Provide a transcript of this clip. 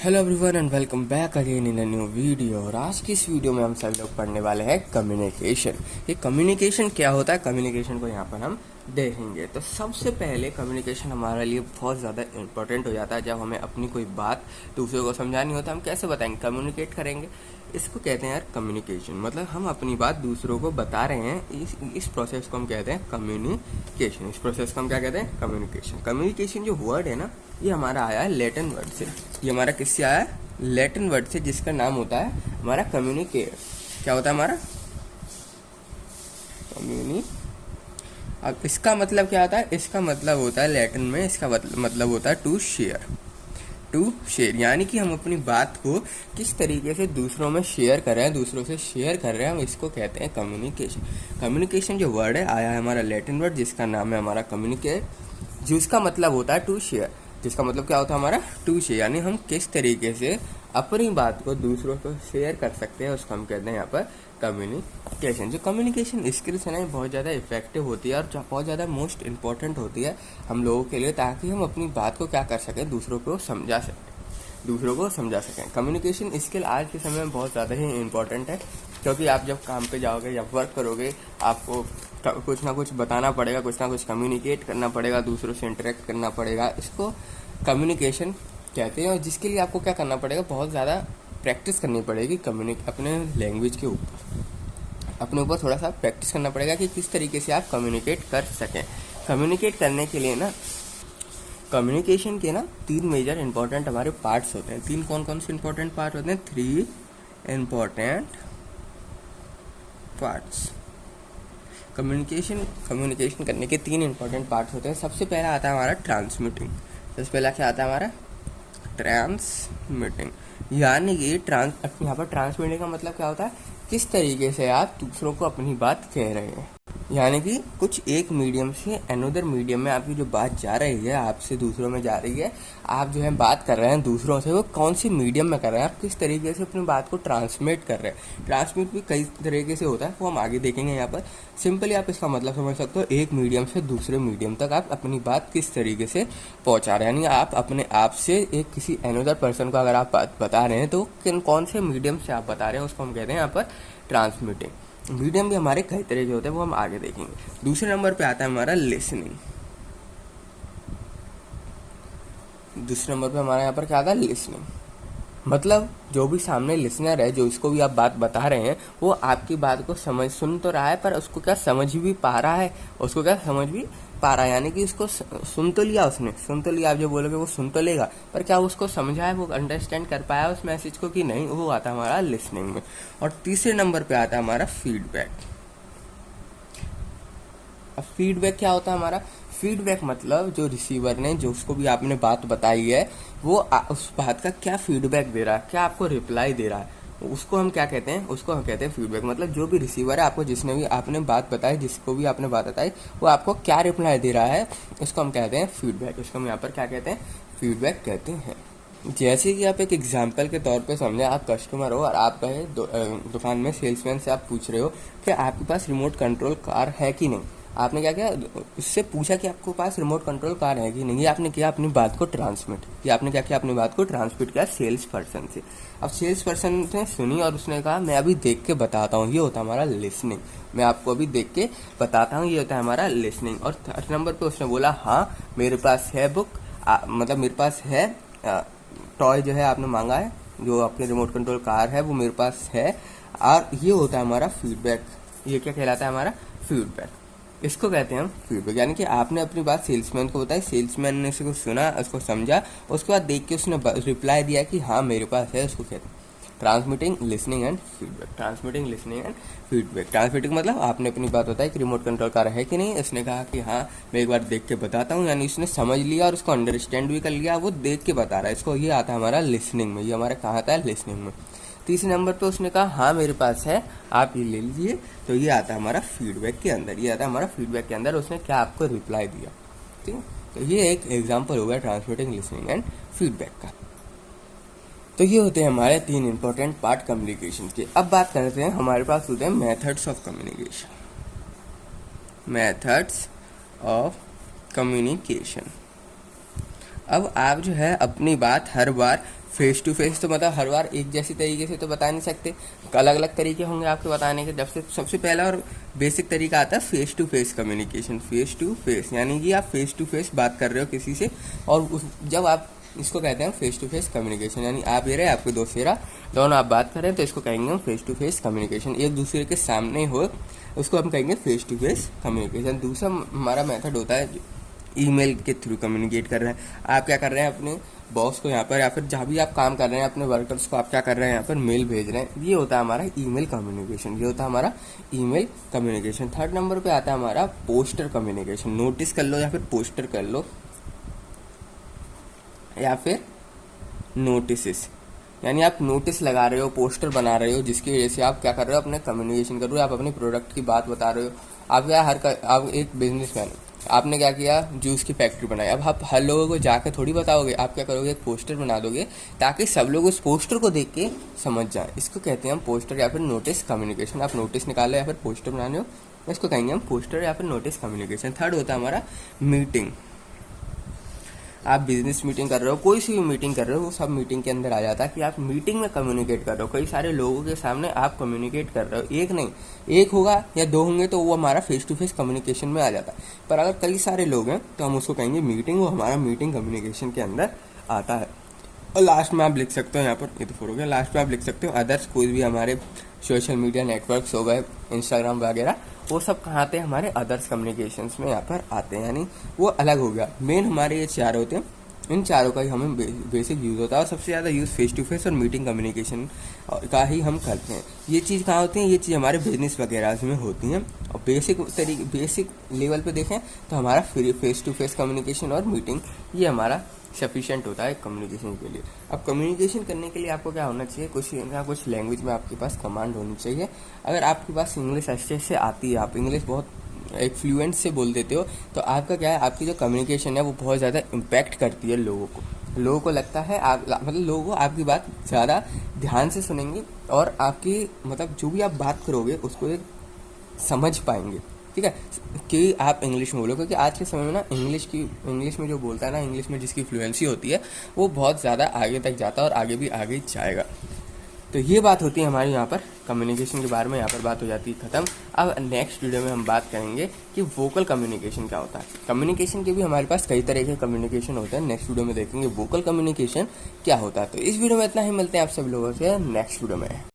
Hello everyone and welcome back again in a new video. और आज की इस वीडियो में हम सभी लोग पढ़ने वाले हैं कम्युनिकेशन। ये कम्युनिकेशन क्या होता है, कम्युनिकेशन को यहाँ पर हम देखेंगे। तो सबसे पहले कम्युनिकेशन हमारे लिए बहुत ज़्यादा इंपॉर्टेंट हो जाता है। जब हमें अपनी कोई बात दूसरे को समझानी होता है, हम कैसे बताएंगे, कम्युनिकेट करेंगे। इसको कहते हैं यार कम्युनिकेशन, मतलब हम अपनी बात दूसरों को बता रहे हैं। इस प्रोसेस को हम कहते हैं कम्युनिकेशन। इस प्रोसेस को हम क्या कहते हैं, कम्युनिकेशन। कम्युनिकेशन जो वर्ड है ना, ये हमारा आया है लैटिन वर्ड से। ये हमारा किससे आया है, लैटिन वर्ड से, जिसका नाम होता है हमारा कम्युनिकेट। क्या होता है हमारा कम्युनि। अब इसका मतलब क्या होता है, इसका मतलब होता है लैटिन में, इसका मतलब होता है टू शेयर। टू शेयर यानी कि हम अपनी बात को किस तरीके से दूसरों में शेयर कर रहे हैं, दूसरों से शेयर कर रहे हैं, हम इसको कहते हैं कम्युनिकेशन। कम्युनिकेशन जो वर्ड है आया है हमारा लैटिन वर्ड, जिसका नाम है हमारा कम्युनिकेट, जिसका मतलब होता है टू शेयर। जिसका मतलब क्या होता है हमारा टू शेयर, यानी हम किस तरीके से अपनी बात को दूसरों को शेयर कर सकते हैं, उसको हम कहते हैं यहाँ पर कम्युनिकेशन। जो कम्युनिकेशन स्किल्स है ना, ये बहुत ज़्यादा इफेक्टिव होती है और बहुत ज़्यादा मोस्ट इम्पॉर्टेंट होती है हम लोगों के लिए, ताकि हम अपनी बात को क्या कर सकें, दूसरों को समझा सकें। कम्युनिकेशन स्किल आज के समय में बहुत ज़्यादा ही इम्पॉर्टेंट है, क्योंकि आप जब काम पे जाओगे या वर्क करोगे, आपको कुछ ना कुछ बताना पड़ेगा, कुछ ना कुछ कम्युनिकेट करना पड़ेगा, दूसरों से इंटरेक्ट करना पड़ेगा। इसको कम्युनिकेशन कहते हैं। और जिसके लिए आपको क्या करना पड़ेगा, बहुत ज़्यादा प्रैक्टिस करनी पड़ेगी अपने लैंग्वेज के ऊपर, अपने ऊपर थोड़ा सा प्रैक्टिस करना पड़ेगा कि किस तरीके से आप कम्युनिकेट कर सकें। कम्युनिकेट करने के लिए ना, कम्युनिकेशन के ना 3 मेजर इंपॉर्टेंट हमारे पार्ट्स होते हैं। 3 कौन कौन से इंपॉर्टेंट पार्ट होते हैं, 3 इंपॉर्टेंट पार्ट्स। कम्युनिकेशन करने के 3 इंपॉर्टेंट पार्ट्स होते हैं। सबसे पहला आता है हमारा ट्रांसमिटिंग। सबसे पहला क्या आता है हमारा, ट्रांसमिटिंग। यानी कि यहाँ पर ट्रांसमिटिंग का मतलब क्या होता है, किस तरीके से आप दूसरों को अपनी बात कह रहे हैं। यानी कि कुछ एक मीडियम से अनदर मीडियम में आपकी जो बात जा रही है, आपसे दूसरों में जा रही है, आप जो है बात कर रहे हैं दूसरों से, वो कौन सी मीडियम में कर रहे हैं, आप किस तरीके से अपनी बात को ट्रांसमिट कर रहे हैं। ट्रांसमिट भी कई तरीके से होता है, वो हम आगे देखेंगे। यहाँ पर सिंपली आप इसका मतलब समझ सकते हो, एक मीडियम से दूसरे मीडियम तक आप अपनी बात किस तरीके से पहुँचा रहे हैं। यानी आप अपने आप से एक किसी अनदर पर्सन को अगर आप बात बता रहे हैं, तो कौन से मीडियम से आप बता रहे हैं, उसको हम कहते हैं यहाँ पर ट्रांसमिटिंग। मीडियम भी हमारे कई तरह के होते हैं, वो हम आगे देखेंगे। दूसरे नंबर पे आता है हमारा लिसनिंग। दूसरे नंबर पे हमारा यहाँ पर क्या आता है, लिसनिंग। मतलब जो भी सामने लिसनर है, जो इसको भी आप बात बता रहे हैं, वो आपकी बात को सुन तो रहा है, पर उसको क्या समझ भी पा रहा है, यानी कि उसको सुन तो लिया, आप जो बोलोगे वो सुन तो लेगा, पर क्या उसको समझा है, वो अंडरस्टैंड कर पाया उस मैसेज को कि नहीं, वो आता है हमारा लिसनिंग में। और तीसरे नंबर पे आता है हमारा फीडबैक। अब फीडबैक क्या होता है हमारा, फीडबैक मतलब जो रिसीवर ने, जो उसको भी आपने बात बताई है, वो उस बात का क्या फीडबैक दे रहा है, क्या आपको रिप्लाई दे रहा है, उसको हम क्या कहते हैं, उसको हम कहते हैं फीडबैक। मतलब जो भी रिसीवर है, आपको जिसने भी आपने बात बताई, जिसको भी आपने बात बताई, वो आपको क्या रिप्लाई दे रहा है, उसको हम कहते हैं फीडबैक। उसको हम यहाँ पर क्या कहते हैं, फीडबैक कहते हैं। जैसे कि आप एक एग्जाम्पल के तौर पे समझे, आप कस्टमर हो और आप गए दुकान में, सेल्समैन से आप पूछ रहे हो कि आपके पास रिमोट कंट्रोल कार है कि नहीं। आपने क्या किया, उससे पूछा कि आपके पास रिमोट कंट्रोल कार है कि नहीं। ये आपने किया अपनी बात को ट्रांसमिट, ये आपने क्या किया, अपनी बात को ट्रांसमिट किया सेल्स पर्सन से। अब सेल्स पर्सन ने सुनी और उसने कहा मैं अभी देख के बताता हूँ, ये होता है हमारा लिसनिंग। मैं आपको अभी देख के बताता हूँ, ये होता है हमारा लिसनिंग। और थर्ड नंबर पे उसने बोला हाँ मेरे पास है बुक, मतलब मेरे पास है टॉय जो है आपने मांगा है, जो आपके रिमोट कंट्रोल कार है, वो मेरे पास है। और ये होता है हमारा फीडबैक। ये क्या कहलाता है, हमारा फीडबैक। इसको कहते हैं हम फीडबैक। यानी कि आपने अपनी बात सेल्समैन को बताई, सेल्समैन ने उसको सुना, उसको समझा, उसके बाद देख के उसने रिप्लाई दिया कि हाँ मेरे पास है, उसको कहते हैं transmitting, listening and feedback. Transmitting, listening and feedback. Transmitting मतलब आपने अपनी बात बताई कि रिमोट कंट्रोल कार है कि नहीं, उसने कहा कि हाँ मैं एक बार देख के बताता हूँ, यानी उसने समझ लिया और उसको अंडरस्टैंड भी कर लिया, वो देख के बता रहा है, इसको ये आता है हमारा लिसनिंग में। ये हमारा कहाँ आता है, लिसनिंग में। तीसरे नंबर पे उसने कहा हाँ मेरे पास है, आप ये ले लीजिए, तो ये आता है हमारा फीडबैक के अंदर। ये आता है हमारा फीडबैक के अंदर, उसने क्या आपको रिप्लाई दिया। ठीक है, तो ये एक एग्जांपल हो गया ट्रांसमिटिंग, लिसनिंग एंड फीडबैक का। तो ये होते हैं हमारे 3 इंपॉर्टेंट पार्ट कम्युनिकेशन के। अब बात करते हैं, हमारे पास होते हैं methods of communication. Methods of communication. अब आप जो है अपनी बात हर बार फेस टू फेस, तो मतलब हर बार एक जैसी तरीके से तो बता नहीं सकते, अलग अलग तरीके होंगे आपके बताने के। जब से सबसे पहला और बेसिक तरीका आता है face to face communication. Face to face यानी कि आप फेस टू फेस बात कर रहे हो किसी से, और जब आप इसको कहते हैं फेस टू फेस कम्युनिकेशन, यानी आप ये रहे, आपके दोस्त ये रहा, दोनों आप बात कर रहे हैं, तो इसको कहेंगे हम फेस टू फेस कम्युनिकेशन। एक दूसरे के सामने हो उसको हम कहेंगे फेस टू फेस कम्युनिकेशन। दूसरा हमारा मेथड होता है ईमेल के थ्रू कम्युनिकेट कर रहे हैं। आप क्या कर रहे हैं, अपने बॉस को यहाँ पर या फिर जहाँ भी आप काम कर रहे हैं अपने वर्कर्स को आप क्या कर रहे हैं, यहाँ पर मेल भेज रहे हैं। ये होता है हमारा ईमेल कम्युनिकेशन, ये होता है हमारा ईमेल कम्युनिकेशन। थर्ड नंबर पे आता है हमारा पोस्टर कम्युनिकेशन। नोटिस कर लो या फिर पोस्टर कर लो या फिर नोटिस, यानी आप नोटिस लगा रहे हो, पोस्टर बना रहे हो, जिसकी वजह से आप क्या कर रहे हो, अपने कम्युनिकेशन कर रहे हो, आप अपने प्रोडक्ट की बात बता रहे हो। आप क्या आप एक बिजनेसमैन, आपने क्या किया, जूस की फैक्ट्री बनाई। अब आप हर लोगों को जाकर थोड़ी बताओगे, आप क्या करोगे, एक पोस्टर बना दोगे ताकि सब लोग उस पोस्टर को देख के समझ जाएं। इसको कहते हैं हम पोस्टर या फिर नोटिस कम्युनिकेशन। आप नोटिस निकालो या फिर पोस्टर बनाने हो, इसको कहेंगे हम पोस्टर या फिर नोटिस कम्युनिकेशन। थर्ड होता है हमारा मीटिंग। आप बिजनेस मीटिंग कर रहे हो, कोई सी भी मीटिंग कर रहे हो, वो सब मीटिंग के अंदर आ जाता है कि आप मीटिंग में कम्युनिकेट कर रहे हो। कई सारे लोगों के सामने आप कम्युनिकेट कर रहे हो, एक नहीं, एक होगा या दो होंगे तो वो हमारा फेस टू फेस कम्युनिकेशन में आ जाता है। पर अगर कई सारे लोग हैं तो हम उसको कहेंगे मीटिंग, वो हमारा मीटिंग कम्युनिकेशन के अंदर आता है। और लास्ट में आप लिख सकते हो, यहाँ पर ये तो फोर हो गया, लास्ट में आप लिख सकते हो अदर्स, कोई भी हमारे सोशल मीडिया नेटवर्क्स हो गए, इंस्टाग्राम वगैरह, वो सब कहाँ आते हैं, हमारे अदर्स कम्युनिकेशंस में यहाँ पर आते हैं, यानी वो अलग हो गया। मेन हमारे ये चार होते हैं, इन चारों का ही हमें बेसिक यूज़ होता है, और सबसे ज़्यादा यूज़ फेस टू फेस और मीटिंग कम्युनिकेशन का ही हम करते हैं। ये चीज़ कहाँ होती है, ये चीज़ हमारे बिजनेस वगैरह में होती हैं। और बेसिक लेवल पे देखें तो हमारा फेस टू फेस कम्युनिकेशन और मीटिंग ये हमारा सफिशिएंट होता है कम्युनिकेशन के लिए। अब कम्युनिकेशन करने के लिए आपको क्या होना चाहिए, कुछ लैंग्वेज में आपके पास कमांड होनी चाहिए। अगर आपके पास इंग्लिश अच्छे से आती है, आप इंग्लिश बहुत एक फ्लुएंट से बोल देते हो, तो आपका क्या है, आपकी जो कम्युनिकेशन है वो बहुत ज़्यादा इम्पैक्ट करती है लोगों को। लोगों को लगता है आप मतलब लोगों को आपकी बात ज़्यादा ध्यान से सुनेंगे, और आपकी मतलब जो भी आप बात करोगे उसको एक समझ पाएंगे। ठीक है, कि आप इंग्लिश में बोलो, क्योंकि आज के समय में ना इंग्लिश में जो बोलता है ना, इंग्लिश में जिसकी फ्लुएंसी होती है वो बहुत ज़्यादा आगे तक जाता है और आगे भी आगे जाएगा। तो ये बात होती है हमारी यहाँ पर कम्युनिकेशन के बारे में, यहाँ पर बात हो जाती है ख़त्म। अब नेक्स्ट वीडियो में हम बात करेंगे कि वोकल कम्युनिकेशन क्या होता है। कम्युनिकेशन के भी हमारे पास कई तरह के कम्युनिकेशन होते हैं, नेक्स्ट वीडियो में देखेंगे वोकल कम्युनिकेशन क्या होता है। तो इस वीडियो में इतना ही, मिलते हैं आप सब लोगों से नेक्स्ट वीडियो में।